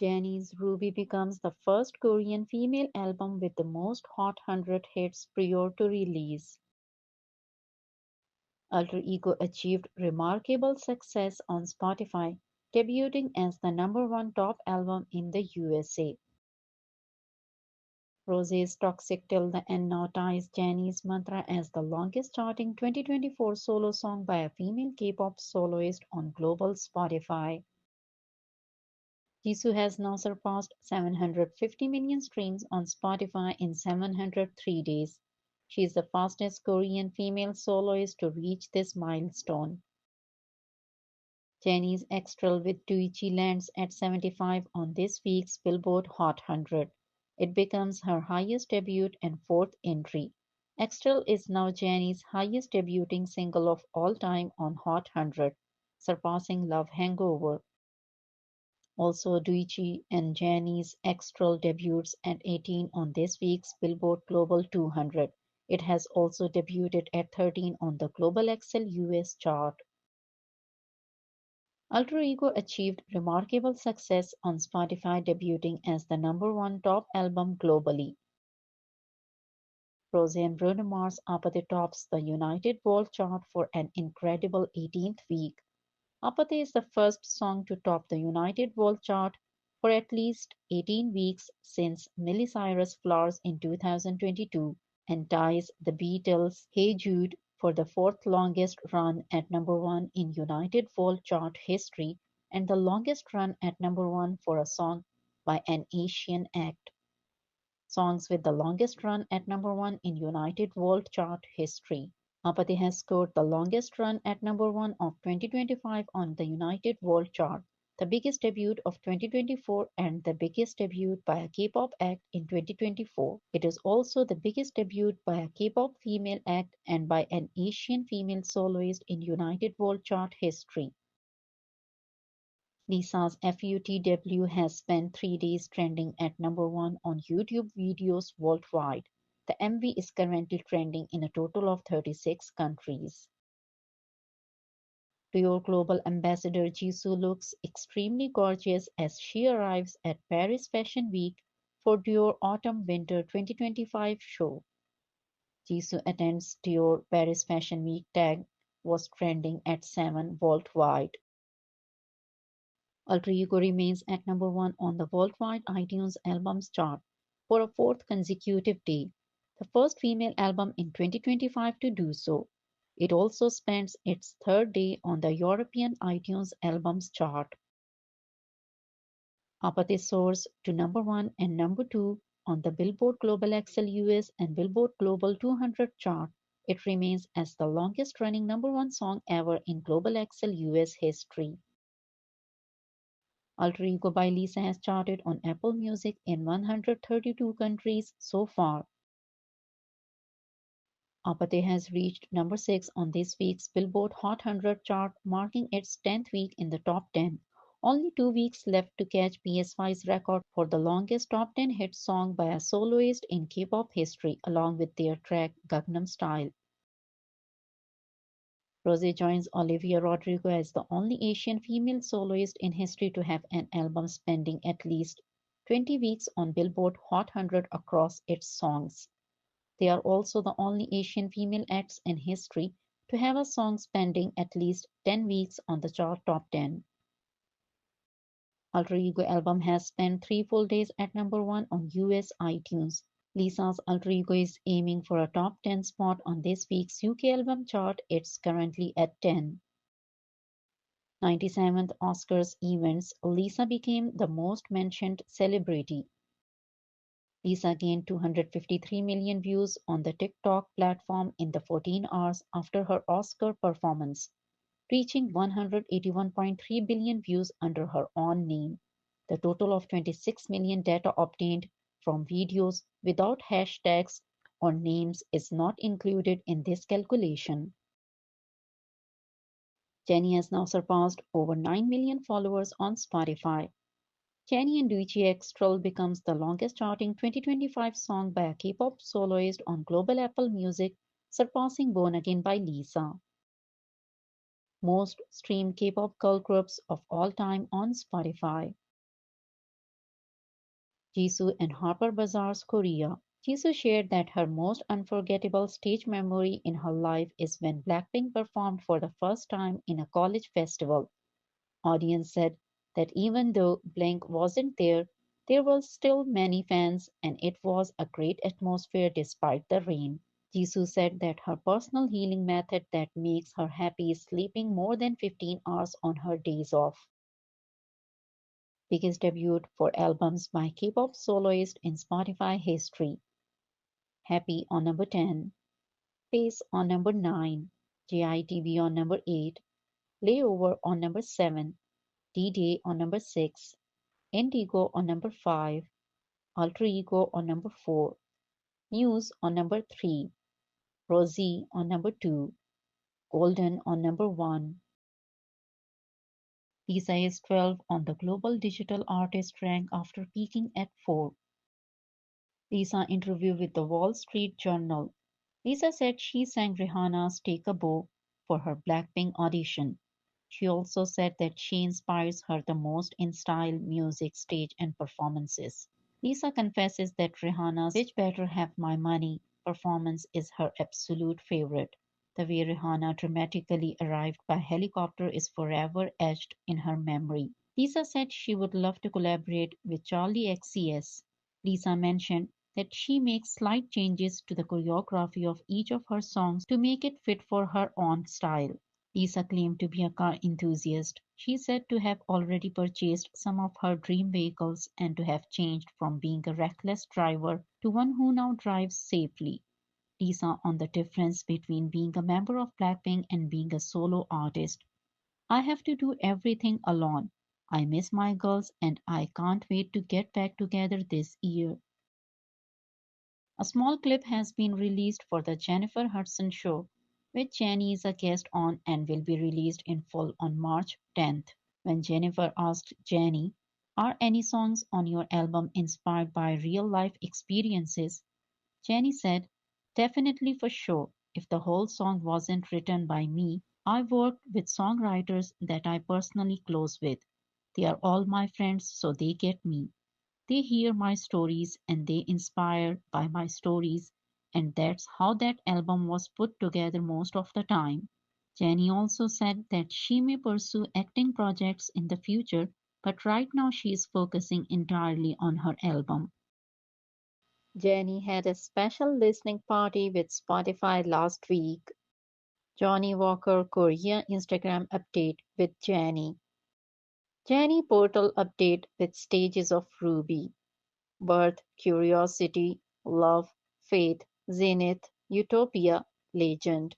Jennie's Ruby becomes the first Korean female album with the most Hot 100 hits prior to release. Alter Ego achieved remarkable success on Spotify, debuting as the number one top album in the USA. Rosé's Toxic Till the End now ties Jennie's Mantra as the longest charting 2024 solo song by a female K-pop soloist on global Spotify. Jisoo has now surpassed 750 million streams on Spotify in 703 days. She is the fastest Korean female soloist to reach this milestone. Jennie Extral with Doichi lands at 75 on this week's Billboard Hot 100. It becomes her highest debut and fourth entry. Extral is now Jennie's highest debuting single of all time on Hot 100, surpassing Love Hangover. Also, Doechii and Jennie's Extral debuts at 18 on this week's Billboard Global 200. It has also debuted at 13 on the Global XL US chart. Alter Ego achieved remarkable success on Spotify, debuting as the number one top album globally. Rosé and Bruno Mars APT tops the United World chart for an incredible 18th week. APT is the first song to top the United World chart for at least 18 weeks since Miley Cyrus' Flowers in 2022 and ties the Beatles' Hey Jude for the fourth longest run at number one in United World chart history and the longest run at number one for a song by an Asian act. Songs with the longest run at number one in United World chart history. Apathy has scored the longest run at number one of 2025 on the United World Chart, the biggest debut of 2024 and the biggest debut by a K-pop act in 2024. It is also the biggest debut by a K-pop female act and by an Asian female soloist in United World Chart history. Lisa's FUTW has spent 3 days trending at number one on YouTube videos worldwide. The MV is currently trending in a total of 36 countries. Dior Global Ambassador Jisoo looks extremely gorgeous as she arrives at Paris Fashion Week for Dior Autumn Winter 2025 show. Jisoo attends Dior Paris Fashion Week tag was trending at 7 worldwide. Alter Ego remains at number one on the worldwide iTunes albums chart for a fourth consecutive day, the first female album in 2025 to do so. It also spends its third day on the European iTunes albums chart. Apathy soars to number one and number two on the Billboard Global XL US and Billboard Global 200 chart. It remains as the longest running number one song ever in Global XL US history. Alter Ego by Lisa has charted on Apple Music in 132 countries so far. Apathy has reached number 6 on this week's Billboard Hot 100 chart, marking its 10th week in the top 10. Only 2 weeks left to catch PSY's record for the longest top 10 hit song by a soloist in K-pop history, along with their track Gangnam Style. Rosie joins Olivia Rodrigo as the only Asian female soloist in history to have an album spending at least 20 weeks on Billboard Hot 100 across its songs. They are also the only Asian female acts in history to have a song spending at least 10 weeks on the chart top 10. Alter Ego album has spent 3 full days at number 1 on US iTunes. Lisa's Alter Ego is aiming for a top 10 spot on this week's UK album chart. It's currently at 10. 97th Oscars events, Lisa became the most mentioned celebrity. Lisa gained 253 million views on the TikTok platform in the 14 hours after her Oscar performance, reaching 181.3 billion views under her own name. The total of 26 million data obtained from videos without hashtags or names is not included in this calculation. Jennie has now surpassed over 9 million followers on Spotify. Jennie and Doechii Extral becomes the longest charting 2025 song by a K-pop soloist on global Apple Music, surpassing Born Again by Lisa. Most streamed K-pop girl groups of all time on Spotify. Jisoo and Harper Bazaar's Korea. Jisoo shared that her most unforgettable stage memory in her life is when Blackpink performed for the first time in a college festival. Audience said that even though Blink wasn't there, there were still many fans and it was a great atmosphere despite the rain. Jisoo said that her personal healing method that makes her happy is sleeping more than 15 hours on her days off. Biggest debut for albums by Kpop soloist in Spotify history. Happy on number 10, Face on number 9, JITB on number 8, Layover on number 7, D-Day on number 6, Indigo on number 5, Alter Ego on number 4, Muse on number 3, Rosie on number 2, Golden on number 1. Lisa is 12 on the global digital artist rank after peaking at 4. Lisa interview with the Wall Street Journal. Lisa said she sang Rihanna's Take a Bow for her Blackpink audition. She also said that she inspires her the most in style, music, stage, and performances. Lisa confesses that Rihanna's Bitch Better Have My Money performance is her absolute favorite. The way Rihanna dramatically arrived by helicopter is forever etched in her memory. Lisa said she would love to collaborate with Charlie XCS. Lisa mentioned that she makes slight changes to the choreography of each of her songs to make it fit for her own style. Lisa claimed to be a car enthusiast. She said to have already purchased some of her dream vehicles and to have changed from being a reckless driver to one who now drives safely. Lisa on the difference between being a member of Blackpink and being a solo artist. I have to do everything alone. I miss my girls and I can't wait to get back together this year. A small clip has been released for the Jennifer Hudson show, which Jennie is a guest on and will be released in full on March 10th. When Jennifer asked Jennie, "Are any songs on your album inspired by real life experiences?" Jennie said, "Definitely for sure. If the whole song wasn't written by me, I worked with songwriters that I personally close with. They are all my friends, so they get me. They hear my stories and they inspire by my stories, and that's how that album was put together most of the time." Jennie also said that she may pursue acting projects in the future, but right now she is focusing entirely on her album. Jennie had a special listening party with Spotify last week. Johnny Walker Korea Instagram update with Jennie. Jennie portal update with stages of Ruby. Birth, Curiosity, Love, Faith, Zenith, Utopia, Legend.